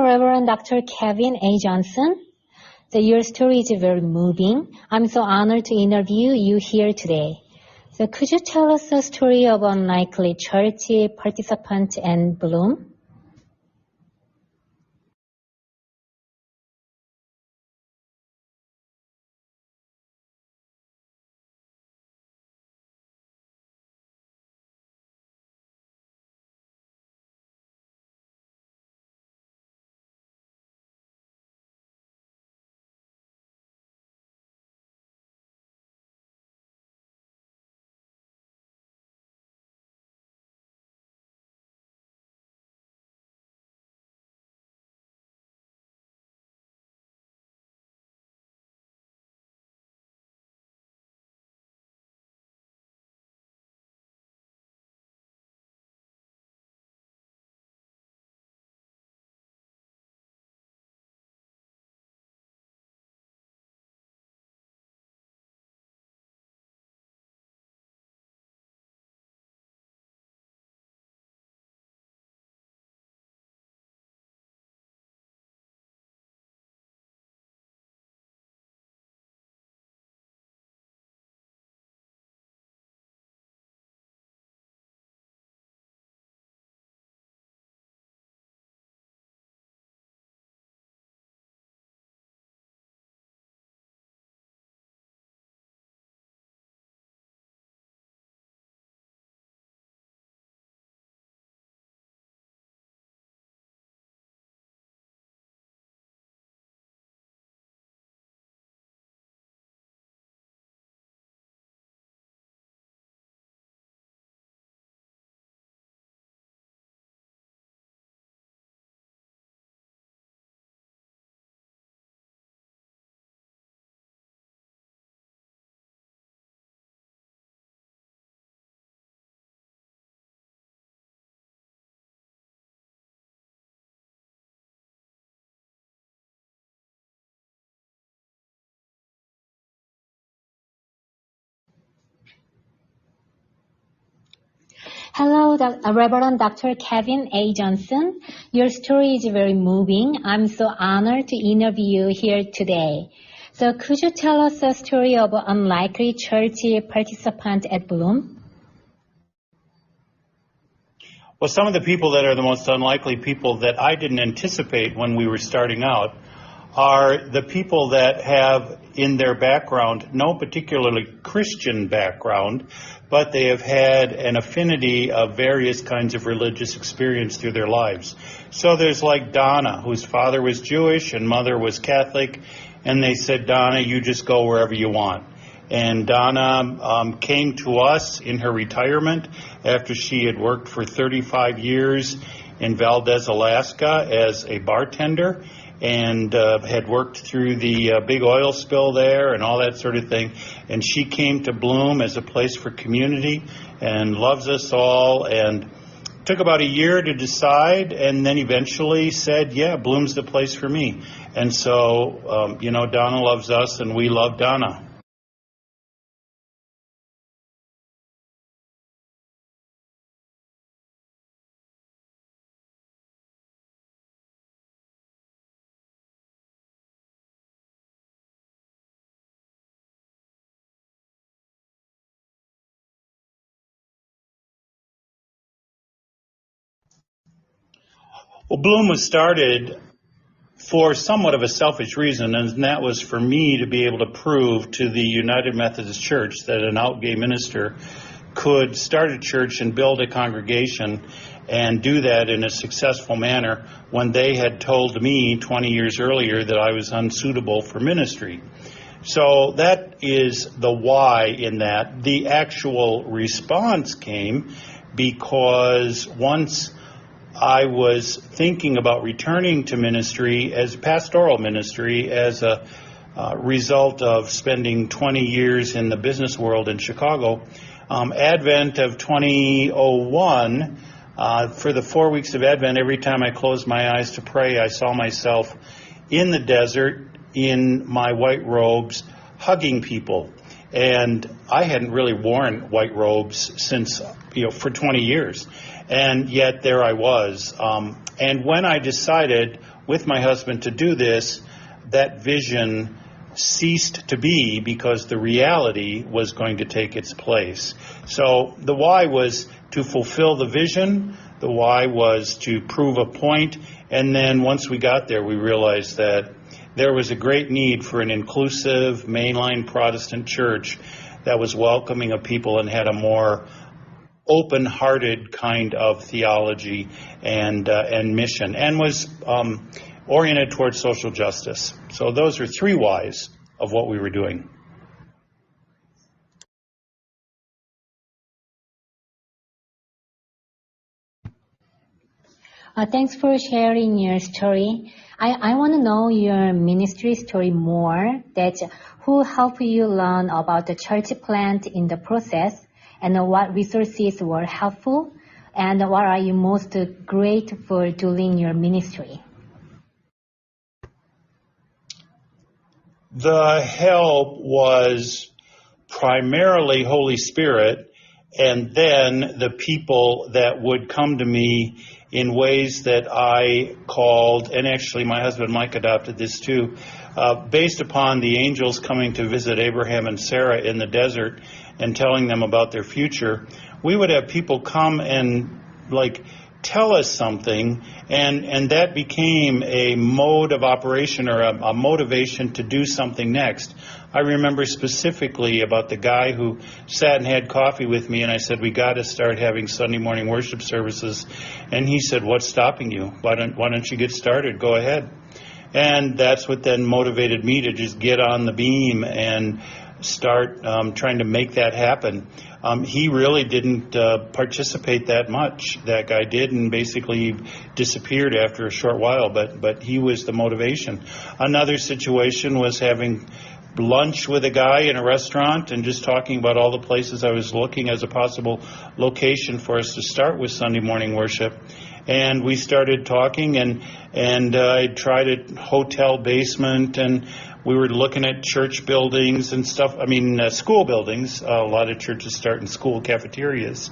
Reverend Dr. Kevin A. Johnson. So your story is very moving. I'm so honored to interview you here today. So could you tell us the story of unlikely church participant and Bloom? Hello, Reverend Dr. Kevin A. Johnson. Your story is very moving. I'm so honored to interview you here today. So could you tell us the story of an unlikely church participant at Bloom? Well, some of the people that are the most unlikely people that I didn't anticipate when we were starting out are the people that have in their background no particularly Christian background, but they have had an affinity of various kinds of religious experience through their lives. So there's like Donna, whose father was Jewish and mother was Catholic, and they said, Donna, you just go wherever you want. And Donna came to us in her retirement after she had worked for 35 years in Valdez, Alaska as a bartender, and had worked through the big oil spill there and all that sort of thing. And she came to Bloom as a place for community and loves us all, and took about a year to decide, and then eventually said, yeah, Bloom's the place for me. And so, Donna loves us and we love Donna. Well, Bloom was started for somewhat of a selfish reason, and that was for me to be able to prove to the United Methodist Church that an out gay minister could start a church and build a congregation and do that in a successful manner when they had told me 20 years earlier that I was unsuitable for ministry. So that is the why in that. The actual response came because once I was thinking about returning to ministry as pastoral ministry as a result of spending 20 years in the business world in Chicago. Advent of 2001, for the 4 weeks of Advent, every time I closed my eyes to pray, I saw myself in the desert in my white robes hugging people. And I hadn't really worn white robes since, for 20 years. And yet there I was. And when I decided with my husband to do this, that vision ceased to be because the reality was going to take its place. So the why was to fulfill the vision, the why was to prove a point, and then once we got there, we realized that there was a great need for an inclusive, mainline Protestant church that was welcoming of people and had a more open-hearted kind of theology and mission, and was oriented towards social justice. So those are three whys of what we were doing. Thanks for sharing your story. I want to know your ministry story more. That's who helped you learn about the church plant in the process, and what resources were helpful, and what are you most grateful for during your ministry? The help was primarily Holy Spirit, and then the people that would come to me in ways that I called, and actually my husband Mike adopted this too, based upon the angels coming to visit Abraham and Sarah in the desert and telling them about their future. We would have people come and tell us something, and that became a mode of operation or a motivation to do something next. I remember specifically about the guy who sat and had coffee with me, and I said, we got to start having Sunday morning worship services. And he said, what's stopping you? Why don't you get started? Go ahead. And that's what then motivated me to just get on the beam and start trying to make that happen. He really didn't participate that much. That guy did, and basically disappeared after a short while, but he was the motivation. Another situation was having lunch with a guy in a restaurant and just talking about all the places I was looking as a possible location for us to start with Sunday morning worship. And we started talking, and I tried a hotel basement, and we were looking at church buildings and stuff. School buildings. A lot of churches start in school cafeterias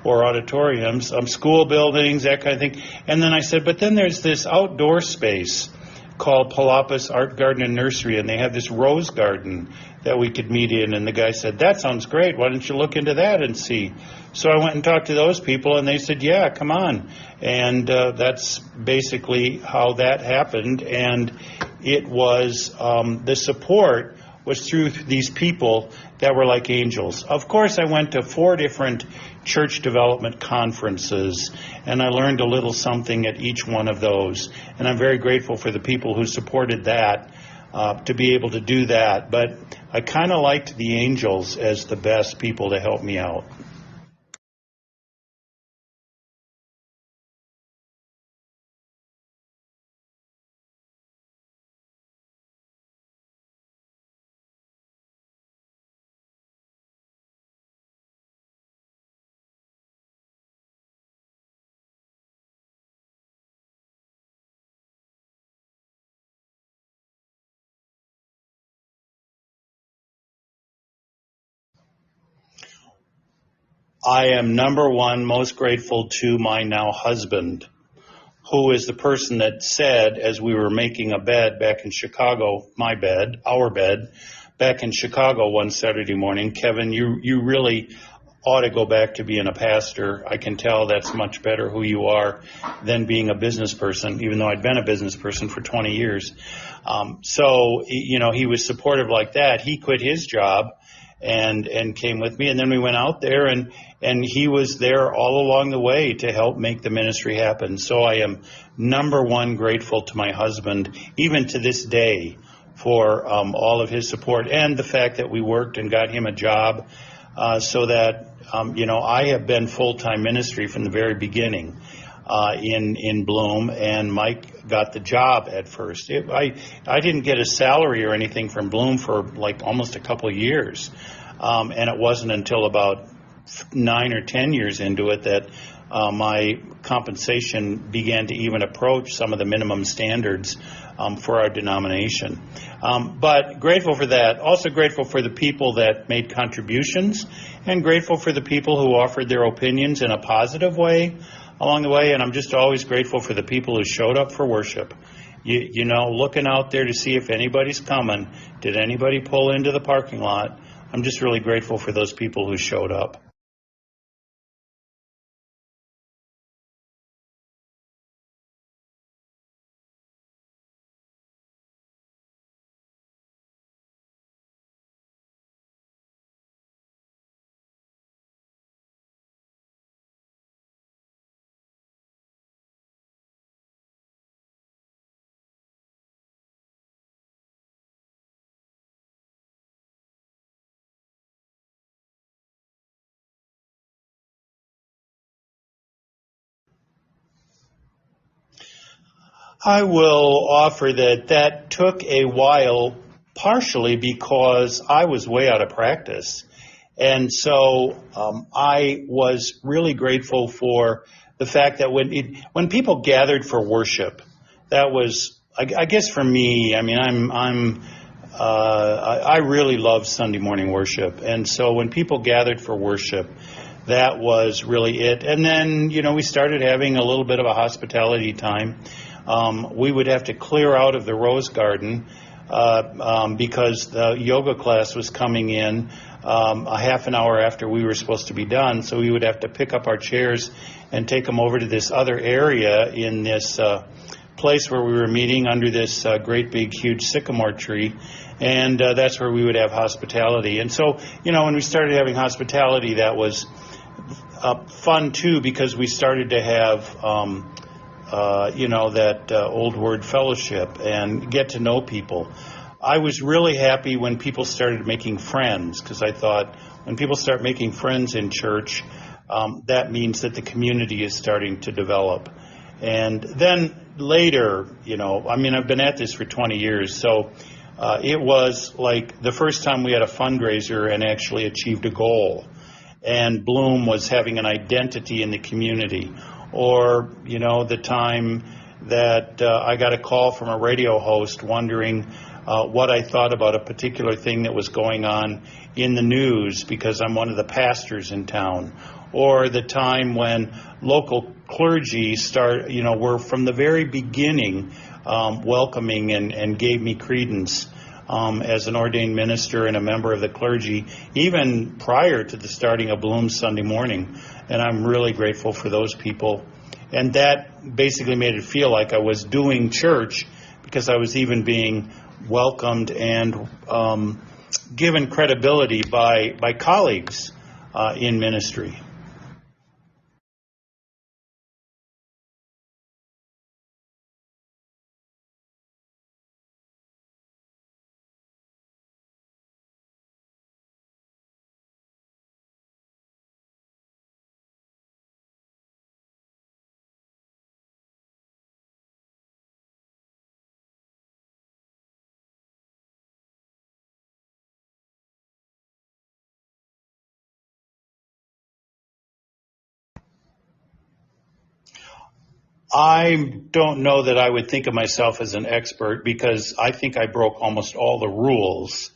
or auditoriums, school buildings, that kind of thing. And then I said, but then there's this outdoor space called Palapis Art Garden and Nursery, and they have this rose garden that we could meet in. And the guy said, that sounds great. Why don't you look into that and see? So I went and talked to those people, and they said, yeah, come on. And that's basically how that happened. And it was the support was through these people that were like angels. Of course, I went to 4 different church development conferences, and I learned a little something at each one of those. And I'm very grateful for the people who supported that, to be able to do that. But I kind of liked the angels as the best people to help me out. I am, number one, most grateful to my now husband, who is the person that said, as we were making a bed back in Chicago, our bed, back in Chicago one Saturday morning, Kevin, you really ought to go back to being a pastor. I can tell that's much better who you are than being a business person, even though I'd been a business person for 20 years. So he was supportive like that. He quit his job and came with me, and then we went out there, and he was there all along the way to help make the ministry happen. So I am, number one, grateful to my husband, even to this day, for all of his support, and the fact that we worked and got him a job, so that I have been full-time ministry from the very beginning in Bloom, and Mike got the job at first. I didn't get a salary or anything from Bloom for almost a couple of years, and it wasn't until about 9 or 10 years into it that my compensation began to even approach some of the minimum standards for our denomination. But grateful for that. Also grateful for the people that made contributions, and grateful for the people who offered their opinions in a positive way along the way. And I'm just always grateful for the people who showed up for worship. looking out there to see if anybody's coming. Did anybody pull into the parking lot? I'm just really grateful for those people who showed up. I will offer that took a while, partially because I was way out of practice. And so I was really grateful for the fact that when people gathered for worship, that was, I guess for me, I mean, I really love Sunday morning worship. And so when people gathered for worship, that was really it. And then, we started having a little bit of a hospitality time. We would have to clear out of the Rose Garden because the yoga class was coming in a half an hour after we were supposed to be done. So we would have to pick up our chairs and take them over to this other area in this place where we were meeting under this great big huge sycamore tree. And that's where we would have hospitality. And so, when we started having hospitality, that was fun too, because we started to have that old word fellowship and get to know people. I was really happy when people started making friends, because I thought when people start making friends in church, that means that the community is starting to develop. And then later, I've been at this for 20 years, so it was like the first time we had a fundraiser and actually achieved a goal. And Bloom was having an identity in the community. Or, the time that I got a call from a radio host wondering what I thought about a particular thing that was going on in the news because I'm one of the pastors in town. Or the time when local clergy were from the very beginning welcoming and gave me credence as an ordained minister and a member of the clergy, even prior to the starting of Bloom Sunday morning. And I'm really grateful for those people. And that basically made it feel like I was doing church because I was even being welcomed and given credibility by colleagues in ministry. I don't know that I would think of myself as an expert because I think I broke almost all the rules.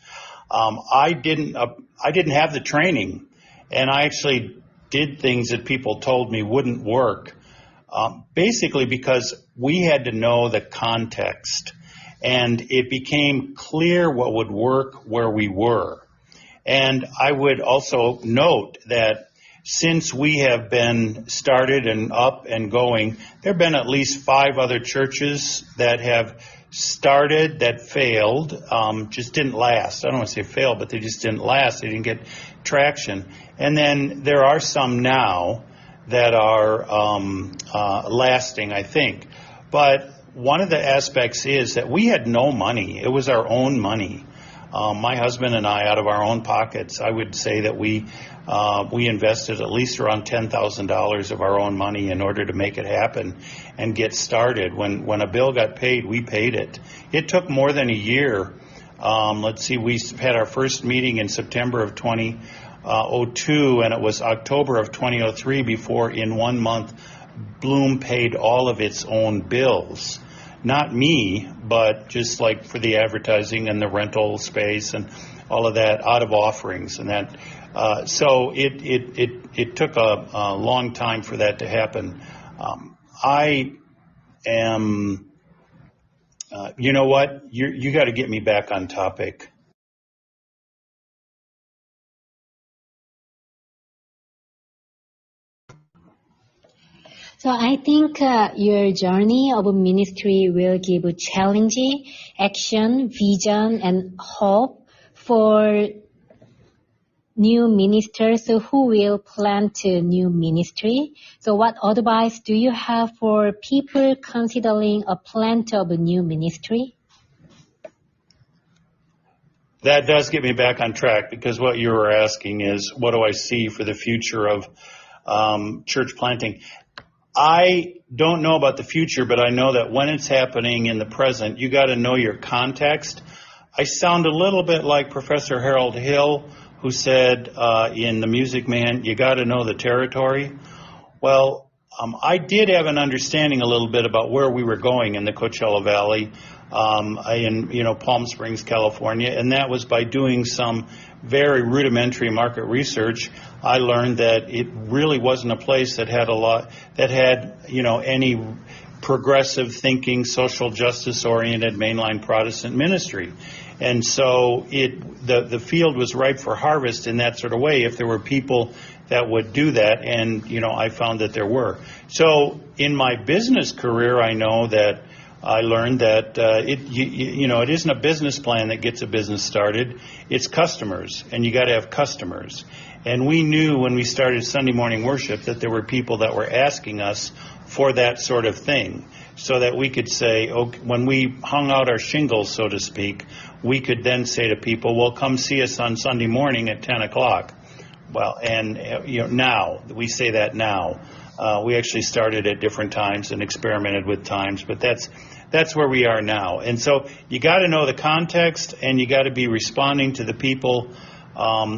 I didn't have the training, and I actually did things that people told me wouldn't work, basically because we had to know the context, and it became clear what would work where we were. And I would also note that since we have been started and up and going, there have been at least 5 other churches that have started that failed, just didn't last. I don't want to say failed, but they just didn't last. They didn't get traction. And then there are some now that are lasting, I think. But one of the aspects is that we had no money. It was our own money. My husband and I, out of our own pockets, I would say that we invested at least around $10,000 of our own money in order to make it happen and get started. When a bill got paid, we paid it. It took more than a year. We had our first meeting in September of 2002, and it was October of 2003 before, in 1 month, Bloom paid all of its own bills. Not me, but just like for the advertising and the rental space and all of that out of offerings and that. So it took a long time for that to happen. I am You know what? You got to get me back on topic. So I think your journey of ministry will give challenge, action, vision, and hope for new ministers who will plant a new ministry. So what advice do you have for people considering a plant of a new ministry? That does get me back on track, because what you were asking is, what do I see for the future of church planting? I don't know about the future, but I know that when it's happening in the present, you got to know your context. I sound a little bit like Professor Harold Hill, who said in The Music Man, you got to know the territory. Well, I did have an understanding a little bit about where we were going in the Coachella Valley, in Palm Springs, California, and that was by doing some very rudimentary market research. I learned that it really wasn't a place that had any progressive thinking, social justice oriented mainline Protestant ministry. And so the field was ripe for harvest in that sort of way if there were people that would do that, and I found that there were. So in my business career, I know that I learned that it isn't a business plan that gets a business started. It's customers, and you got to have customers. And we knew when we started Sunday morning worship that there were people that were asking us for that sort of thing, so that we could say, okay, when we hung out our shingles, so to speak, we could then say to people, well, come see us on Sunday morning at 10 o'clock. Well, and now, we say that now. We actually started at different times and experimented with times, but that's where we are now. And so you got to know the context, and you got to be responding to the people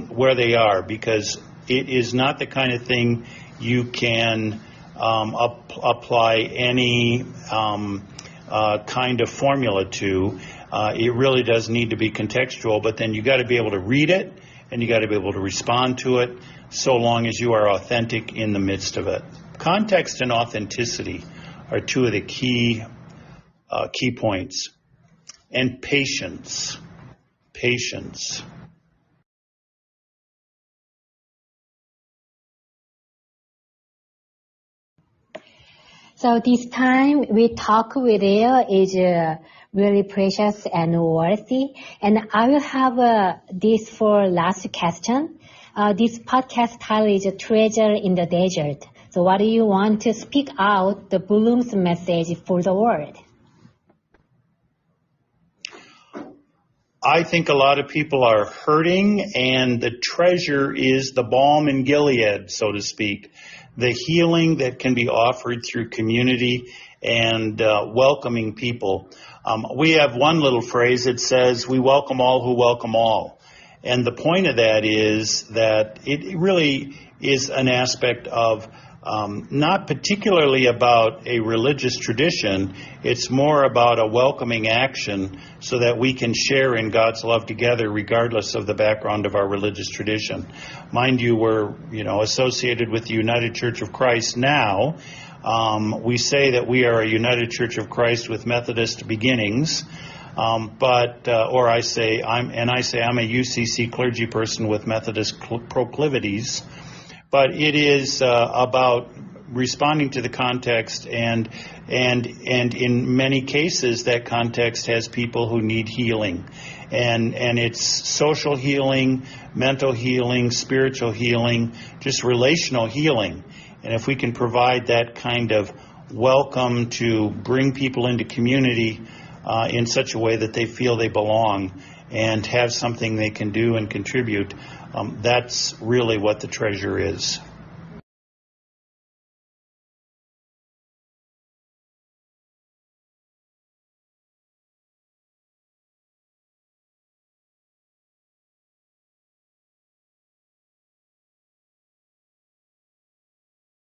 where they are, because it is not the kind of thing you can apply any kind of formula to. It really does need to be contextual, but then you got to be able to read it, and you got to be able to respond to it, so long as you are authentic in the midst of it. Context and authenticity are two of the key points. And patience. Patience. So this time we talk with you is really precious and worthy. And I will have this for last question. This podcast title is Treasure in the Desert. So what do you want to speak out the Bloom's message for the world? I think a lot of people are hurting, and the treasure is the balm in Gilead, so to speak. The healing that can be offered through community and welcoming people. We have one little phrase that says, we welcome all who welcome all. And the point of that is that it really is an aspect of not particularly about a religious tradition. It's more about a welcoming action so that we can share in God's love together regardless of the background of our religious tradition. Mind you, we're associated with the United Church of Christ now. We say that we are a United Church of Christ with Methodist beginnings. I'm a UCC clergy person with Methodist proclivities. But it is about responding to the context, and in many cases that context has people who need healing, and it's social healing, mental healing, spiritual healing, just relational healing. And if we can provide that kind of welcome to bring people into community in such a way that they feel they belong and have something they can do and contribute, that's really what the treasure is.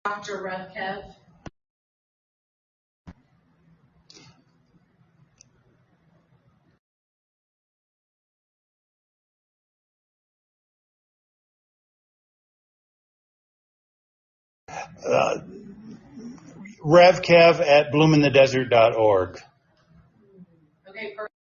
Dr. Rev Kev. RevKev at bloominthedesert.org. Okay, perfect.